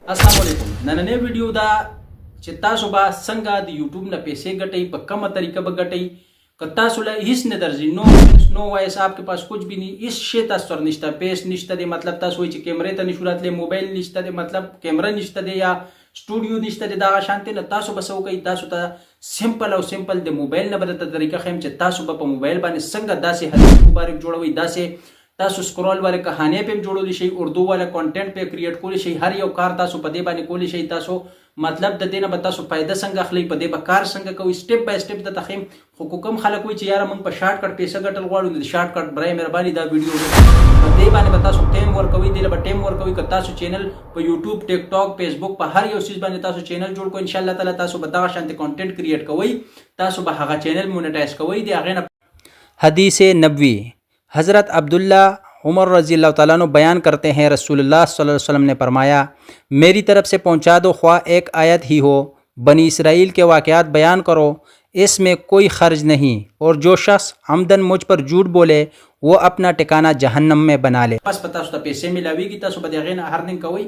अस्सलाम वालेकुम नन्हे वीडियो दा چې تاسو به څنګه د یوټیوب نه پیسې ګټئ په کومه طریقه به ګټئ که تاسو له هیڅ نه درځي نو وایس آپ के पास कुछ भी नहीं इस شی تاسو سره نشته پیس نشته دی مطلب تاسو وایي چې کیمرې ته نشو راتلی موبایل نشته دی مطلب کیمره نشته دی یا سټوډیو نشته دی دغه شانتي نه تاسو به څه کوئ تاسو ته سمپل او سمپل د موبایل نه به درته طریقه ښیم چې تاسو به په موبایل باندې څنګه داسې حدیث مبارک جوړوئ داسې تاسو سکرول والے کہانی پہ جوړولی شي اردو والا کنټینټ په کریټ کولی شي هر یو کار تاسو په دې باندې کولی شي تاسو مطلب د دې نه به تاسو فائدہ څنګه اخلي په دې به کار څنګه کوئ سټپ بای سټپ د تخیم خو کوم خلک وي چې یاره موږ په شارټ کټ پیسې ګټل غواړو د شارټ کټ برای مهرباني دا ویډیو په دې باندې به تاسو ټیم ورکوي دې به ټیم ورکوي که تاسو چینل په یوټیوب ټیک ټاک فیسبوک په هر یو چیز باندې تاسو چینل جوړ کوئ ان شاء الله تعالی تاسو به دغه شانتي کنټینټ کریټ کوئ تاسو به هغه چینل مونیټایز کوئ دی هغه حدیث نبوی حضرت عبداللہ عمر رضی اللہ تعالیٰ عنہ بیان کرتے ہیں رسول اللہ صلی اللہ علیہ وسلم نے فرمایا میری طرف سے پہنچا دو خواہ ایک آیت ہی ہو بنی اسرائیل کے واقعات بیان کرو اس میں کوئی خرج نہیں اور جو شخص عمدن مجھ پر جھوٹ بولے وہ اپنا ٹھکانہ جہنم میں بنا لے پس پتا تاسو ته پیسې ملاويږي تاسو به دغه نه هرنګ کوئ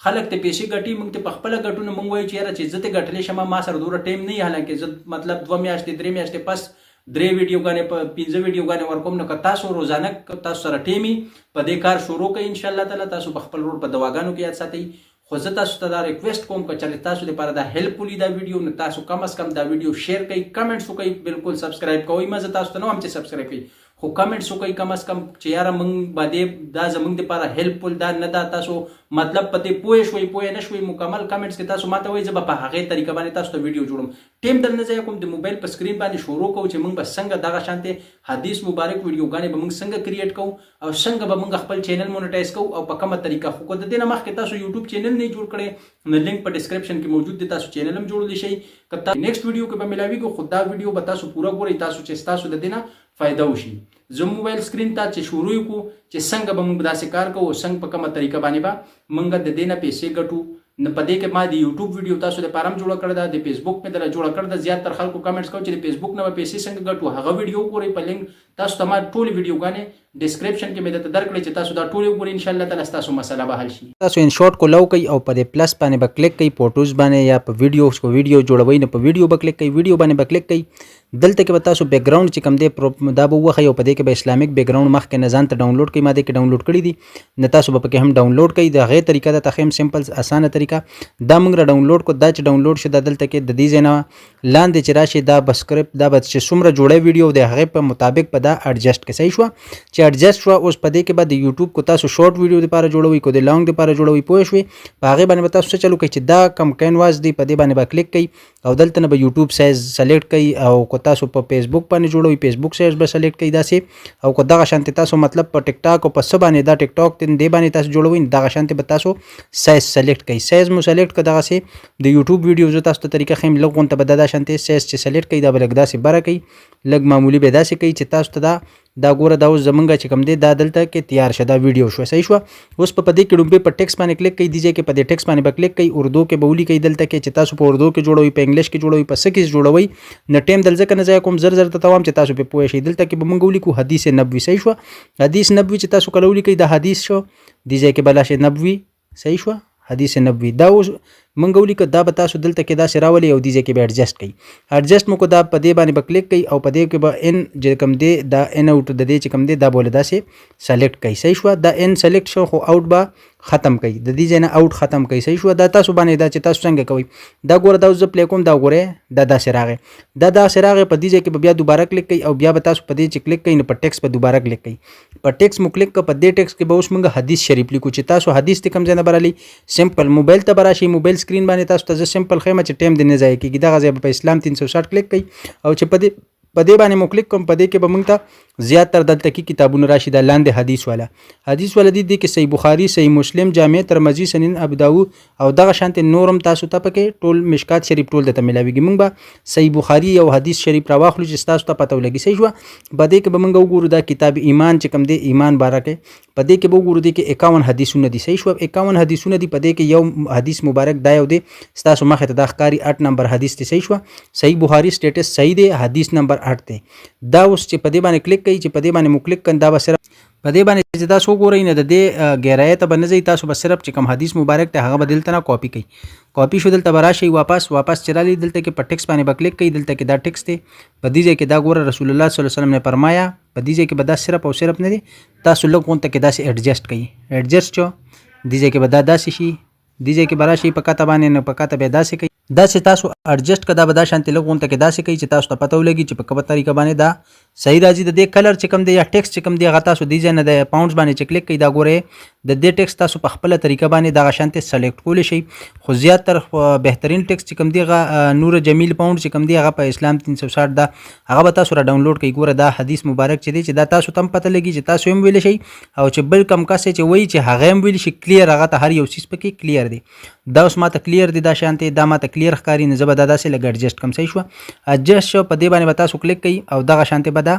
خلک ته پیسې ګټي موږ ته په خپل ګټونه موږ وایو چې یاره چې زه ته ګټلې شم ما سره دوره ټیم نه حالانکه زه مطلب 2 میاشتې 3 میاشتې پس درې ویډیوګانې په 15 ویډیوګانې ورکوم نو که تاسو روزانه تاسو سره ټیمي په دې کار شروع کړئ ان شاء الله تعالی تاسو په خپل روډ په دواګانو کې یاد ساتئ خو زه تاسو ته دا ریکویسټ کوم که چېرې تاسو لپاره دا هیلپفولي دا ویډیو نو تاسو کم از کم دا ویډیو شیر کړئ کمنټس وکړئ بالکل سبسکرایب کوئ ما زه تاسو ته نه وایم چې سبسکرایب کړئ خو کمنټس وکړئ کم از کم چې یاره موږ باندې دا زموږ دپاره هیلپفول دا نه ده تاسو مطلب په دې پوه شوئ پوه نه شوئ مکمل کمنټس کې تاسو ماته وایئ زه به په هغې طریقه باندې تاسو ته ویډیو جوړم ټیم در نه ځای کوم د موبایل په سکرین باندې شروع کوو چې موږ به څنګه دغه شانتې حدیث مبارک ویډیوګانې به موږ څنګه کریټ کوو او څنګه به موږ خپل چینل مونیټایز کوو او په کومه طریقه خو که د دې نه مخکې تاسو یوټیوب چینل نه جوړ کړی نو لینک په ډسکرپشن کې موجود دی تاسو چینل هم جوړولی شئ که تاسو نیکسټ ویډیو کې به ملاویږي خو دا ویډیو به تاسو پوره ګورئ تاسو چې ستاسو د دې نه فایده وشي زه موبایل سکرین ته چې شروع کړو چې څنګه به موږ داسې کار کوو څنګه په کومه طریقه باندې به موږ د دې نه پیسې ګټو نه په دې کې ما د یوټیوب ویډیو تاسو لپاره هم جوړه کړې ده د فیسبوک مې دله جوړه کړې ده زیاتره خلکو کمنټس کوي چې د فیسبوک نه به پیسې څنګه ګټو هغه ویډیو وګورئ په لینک تاسو ته ما ټولې ویډیوګانې ډسکرپشن کې مې درته درکړې چې تاسو دا ټولې وګورئ ان شاء الله تعالی ستاسو مسله به حل شي تاسو ان شارټ کو لو کوي او په دې پلس باندې به کلیک کوي فوټوز باندې یا په ویډیوز کو ویډیو جوړوي نه په ویډیو به کلیک کوي ویډیو باندې به کلیک کوي دلته کې به تاسو بیک گراوند چې کوم دی دا به وخی او په دې کې به اسلامیک بیک گراوند مخکې نه ځان ته ډاونلوډ کوي ما دې کې ډاونلوډ کړی دي نه تاسو به پکې هم ډاونلوډ کوي د هغې طریقه ده تخیم سمپل اسانه طریقه دا موږ را ډاونلوډ کو دا چې ډاونلوډ شي دا دلته کې د دې ځای نه لاندې چې راشي دا به سکرپټ دا به چې څومره جوړی ویډیو د هغې په مطابق به دا اډجسټ کې صحیح شوه چې اډجسټ شوه اوس په دې کې به د یوټیوب کو تاسو شارټ ویډیو دپاره جوړوئ کو د لانګ دپاره جوړوئ پوه شوې په هغې باندې به تاسو څه چلو کوئ چې دا کم کینواس دی په دې باندې به کلیک کوئ او دلته نه به یوټیوب سایز سلیکټ کوئ او کو تاسو په فیسبوک باندې جوړوي فیسبوک سایز به سلیکټ کوي داسې او که دغه شانتې تاسو مطلب په ټیک ټاک او په څه باندې دا ټیک ټاک دې باندې تاسو جوړوئ دغه شانتې به تاسو سایز سلیکټ کوي سایز مو سلیکټ کړه دغسې د یوټیوب ویډیو زه تاسو ته طریقه ښیم لږ غونته به دا شانتې سایز چې سلیکټ کوي دا به لږ داسې بره کوي لږ معمولي به داسې کوي چې تاسو ته دا ګوره دا اوس زمونږ چې کوم دی دا دلته کې تیار شه دا ویډیو شوه صحیح شوه اوس په دې کې ډومبې په ټیکس باندې کلیک کوي دې ځای کې په دې ټیکس باندې به کلیک کوي اردو کې به ولیکئ دلته کې چې تاسو په اردو کې جوړوئ په انګلیش کې جوړوئ په څه کې جوړوئ نه ټیم دل ځکه نه ځای کوم زر زر ته وایم چې تاسو پې پوه شئ دلته کې به موږ ولیکو حدیث نبوي صحیح شوه حدیث نبوي چې تاسو کله ولیکئ دا حدیث شو دې ځای کې به لاشه نبوي صحیح شوه حدیث نبوي دا اوس موږ ولیکو دا به تاسو دلته کې داسې راولئ او دې ځای کې به اډجسټ کوئ اډجسټ مو کو دا په دې باندې به کلیک کوئ او په دې کې به ان چې کوم دی دا ان اوټ د دې چې کوم دی دا بوله داسې سلیکټ کوئ صحیح شوه دا ان سلیکټ شو خو اوټ به ختم کوي د دې ځای نه اوټ ختم کوي صحیح شوه دا تاسو باندې دا چې تاسو څنګه کوئ دا ګوره دا اوس زه پلی کوم دا ګورئ دا داسې راغی دا داسې راغی په دې ځای کې به بیا دوباره کلیک کوئ او بیا به تاسو په دې چې کلیک کوئ نو په ټیکس به دوباره کلیک کوئ په ټیکس مو کلیک کړه په دې ټیکس کې به اوس موږ حدیث شریف لیکو چې تاسو حدیث ته کوم ځای نه به رالئ سمپل موبایل ته به راشئ موبایل سکرین باندې تاسو ته زه سمپل ښیم چې ټیم دې نه ضایع کېږي دغه ځای به په اسلام 360 کلیک کوئ او چې په دې باندې مو کلیک کوم په دې کې به موږ ته زیاتره دلته کې کتابونه راشي دا لاندې حدیث والا دي کې صحیح بخاري صحیح مسلم جامع ترمذي سنن ابو داود او دغه شانتې نورم تاسو ته پکې ټول مشکات شریف ټول درته ملاویږي موږ به صحیح بخاري او حدیث شریف راواخلو چې ستاسو ته پته ولګي صحیح شوه په دې کې به موږ وګورو دا کتاب ایمان چې کوم دی ایمان باره کې په دې کې به وګورو دې کې 51 حدیثونه دي صحیح شوه 51 حدیثونه دي په دې کې یو حدیث مبارک دا یو دی ستاسو مخې ته دا ښکاري 8 نمبر حدیث دی صحیح شوه صحیح بخاري سټیټس صحیح دی حدیث نمبر 8 دی دا اوس چې په دې باندې کلیک کوي چې په دې باندې مو کلیک کړئ دا به صرف په دې باندې چې تاسو وګورئ نه د دې ګهرایۍ ته به نه ځئ، تاسو به صرف چې کوم حدیث مبارک دی هغه به دلته نه کاپي کوئ. کاپي شو دلته به راشئ واپس چې رالئ دلته کې په ټکس باندې به کلیک کوئ. دلته کې دا ټکس دی، په دې ځای کې دا ګوره رسول الله صلی الله علیه وسلم نے فرمایا، په دې ځای کې به دا صرف او صرف نه دی، تاسو لږ غونته کې داسې ایډجسټ کوئ. ایډجسټ شو دې ځای کې به دا داسې شي، دې ځای کې به راشئ په کاته باندې، نه په کاته به داسې کوئ. داسې تاسو ایډجسټ کړه، دا به دا شانتې لږ غونته کې داسې کوئ چې تاسو ته پته ولګي چې په کومه طریقه باندې دا صحیح راځي. د دې کلر چې کوم دی یا ټکس چې کوم دی هغه تاسو دې ځای نه د پاونډز باندې چې کلیک کوئ، دا ګورئ د دې ټکس تاسو په خپله طریقه باندې دغه شانتې سلیکټ کولی شئ. خو زیاتر بهترین ټکس چې کوم دی هغه نور جمیل پاونډ چې کوم دی هغه په اسلام 360 دا هغه به تاسو را ډاونلوډ کړئ. ګوره دا حدیث مبارک چې دی چې دا تاسو ته هم پته لګي چې تاسو هم ویلی شئ او چې بل کم کس چې وایي چې هغه هم ویلی شي کلیر، هغه ته هر یو څیز پکې کلیر دی. دا اوس ماته کلیر دی، دا شانتې دا ماته کلیر ښکاري، نه زه به دا داسې لږ ایډجسټ کړم. صحیح شوه، ایډجسټ شو، په دې باندې به تاسو کلیک کوئ او دغه شانتې به دا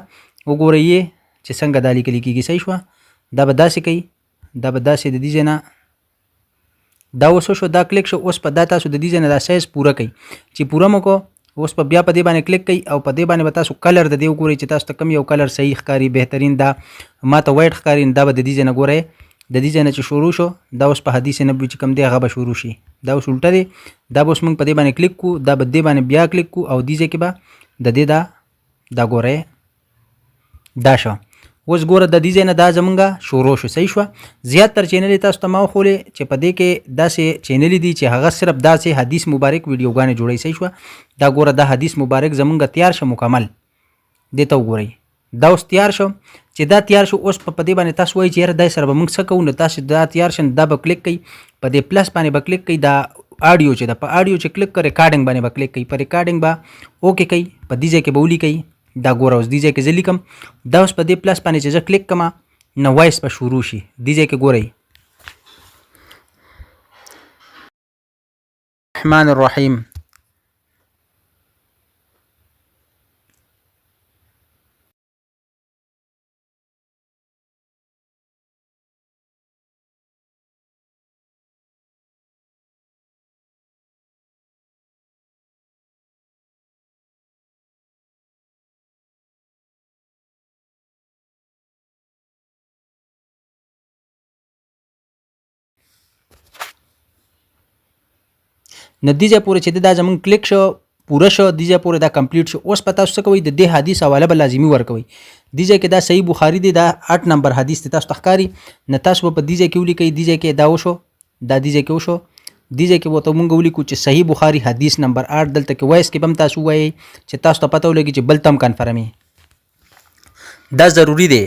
وګورئ چې څنګه دا لیکلي کېږي. صحیح شوه، دا به داسې کوئ، دا به داسې د دې ځای نه دا اوس شو، دا کلیک شو. اوس په دا تاسو د دې ځای نه دا سایز پوره کوئ. چې پوره مو کو اوس په بیا په دې باندې کلیک کوئ او په دې باندې به تاسو کلر د دې وګورئ چې تاسو ته کوم یو کلر صحیح ښکاري، بهترین دا ماته وایټ ښکاري، دا به د دې ځای نه ګورئ، د دې ځای نه چې شروع شو دا اوس په حدیث نبوي چې کوم دی هغه به شروع شي. دا اوس الټه دی، دا به اوس موږ په دې باندې کلیک کوو، دا به دې باندې بیا کلیک کوو او دې ځای کې به د دې دا ګورئ دا شو. اوس ګوره د دې ځای نه دا زمونږه شروع شو. صحیح شوه، زیاتر چینل تاسو ته ما وښولې چې په دې کې داسې چینلې دي چې هغه صرف داسې حدیث مبارک ویډیوګانې جوړوي. صحیح شوه، دا ګوره دا حدیث مبارک زمونږه تیار شو مکمل، دې ته وګورئ دا اوس تیار شو. چې دا تیار شو اوس په دې باندې تاسو وایئ چې یاره دا سره به موږ څه کوو، نو تاسو دا تیار شن دا به کلیک کوئ، په دې پلس باندې به کلیک کوئ، دا آډیو چې دا په آډیو چې کلیک کړئ ریکارډینګ باندې به کلیک کوئ، په ریکارډینګ به اوکې کوئ، په دې ځای کې به ولیکئ دا ګوره اوس دې ځای کې زه لیکم، دا اوس په دې پلس باندې چې زه کلیک کړم نو وایس به شروع شي. دې ځای کې ګورئ الرحمن الرحیم. نه دې ځای پورې چې دا زمونږ کلیک شو پوره شو، دې ځای پورې دا کمپلیټ شو. اوس په تاسو څه کوئ، د دې حدیث حواله به لازمي ورکوئ. دې ځای کې دا صحیح بخاري دی، دا 8 نمبر حدیث دی، تاسو ته ښکاري، نه تاسو به په دې ځای کې ولیکئ، دې ځای کې دا وشو، دا دې ځای کې وشو، دې ځای کې به ورته مونږ ولیکو چې صحیح بخاري حدیث نمبر 8. دلته کې وایس کې به هم تاسو ووایئ چې تاسو ته پته ولګي چې بل ته هم کنفرمي، دا ضروري دی.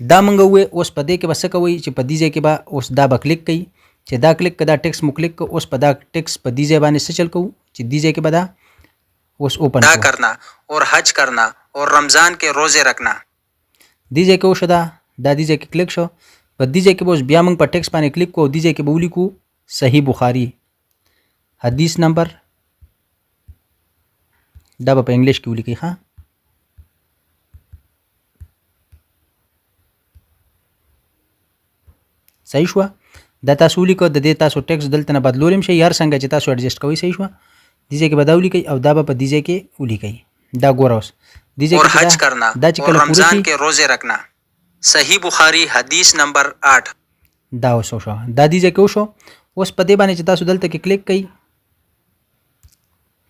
دا مونږ ووایو. اوس په دې کې به څه کوئ چې په دې ځای کې به اوس دا به کلیک کوئ، چې دا کلیک کړه، دا ټکس مو کلیک کړه. اوس په دا ټکس په دې ځای باندې څه چل کوو چې دې ځای کې به دا اوس اوپن دا کرنا اور حج کرنا اور رمضان کے روزے رکھنا. دې ځای کې وشو، دا دې ځای کې کلیک شو. په دې ځای کې به اوس بیا موږ په ټکس باندې کلیک کوو، دې ځای کې به ولیکو صحیح بخاري حدیث نمبر، دا به په انګلیش کې ولیکئ. ښه، صحیح شوه، دا تاسو ولیکو. د دې تاسو ټکس دلته نه بدلول هم شئ، هر څنګه چې تاسو ایډجسټ کوئ. صحیح شوه، دې ځای کې به دا ولیکئ او دا به په دې ځای کې ولیکئ. دا ګوره اوس دې ځای کې حج کرنا دا چې کله رمضان کے روزے رکھنا صحیح بخاری حدیث نمبر 8 دا اوس شو، دا دې ځای کې وشو. اوس په دې باندې چې تاسو دلته کې کلیک کړئ،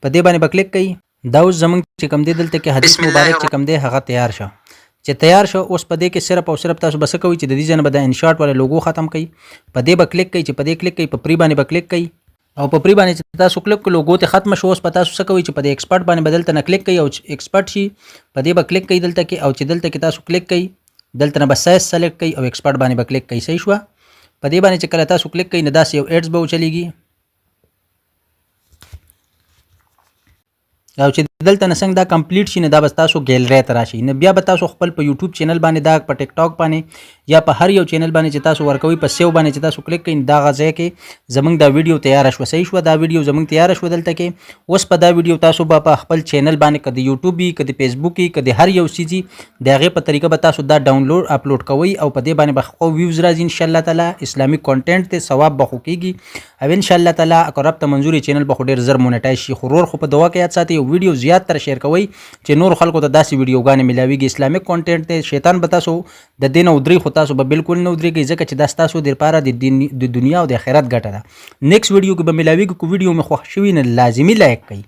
په دې باندې به کلیک کړئ، دا اوس زمونږ چې کوم دی دلته کې حدیث مبارک چې کوم دی هغه تیار شو. چې تیار شو اوس په دې کې صرف او صرف تاسو بس کوئ چې د دې ځای نه به د انشارټ والا لوګو ختم کړئ، په دې به کلیک کړئ، چې په دې کلیک کړئ، په پری باندې به کلیک کړئ او په پری باندې چې تاسو کلیک کړئ لوګو ته ختم شو. اوس په تاسو څه کوئ چې په دې ایکسپرټ باندې بدلته نه کلیک کړئ او ایکسپرټ شي، په دې به کلیک کړئ دلته کې، او چې دلته کې تاسو کلیک کړئ دلته نه به سایز سلیکټ کړئ او ایکسپرټ باندې به کلیک کړئ. صحیح شوه، په دې باندې چې کله تاسو کلیک کړئ نو داسې یو ایډز به وچلیږي، او چې دلته نه څنګه دا کمپلیټ شي نو دا به تاسو ګیلری ته راشي. نو بیا به تاسو خپل په یوټیوب چینل باندې دا په ټیک ټاک باندې یا په هر یو چینل باندې چې تاسو ورکوي په سیو باندې چې تاسو کلیک کړئ دا غځای کې زمونږ دا ویډیو تیار شو. صحیح شو، دا ویډیو زمونږ تیار شو دلته کې. اوس په دا ویډیو تاسو به په خپل چینل باندې کدی یوټیوب وي کدی فیسبوک وي کدی هر یو سیزي د هغې په طریقه به تاسو دا ډاونلوډ اپلوډ کوئ او په دې باندې به خو ویوز راځي ان شاء الله تعالی. اسلامي کانټینټ ته ثواب به خو کېږي او ان شاء الله تعالی اگر رب ته منظوري چینل به خو ډېر زر مونیټایز شي. خو ورور خو په دعا کې یاد ساتئ یو ویډیو زیات تر شیر کوئ چې نور خلکو ته داسې ویډیوګانې ملاویږي اسلامیک کانټینټ دی شیطان به تاسو د دې نه ودرې خو تاسو به بالکل نه ودرېږئ ځکه چې دا ستاسو دپاره د دنیا او د آخرت ګټه ده نیکسټ ویډیو کې به ملاویږي کو ویډیو مې خوښ شوي نه لازمي لایک کړئ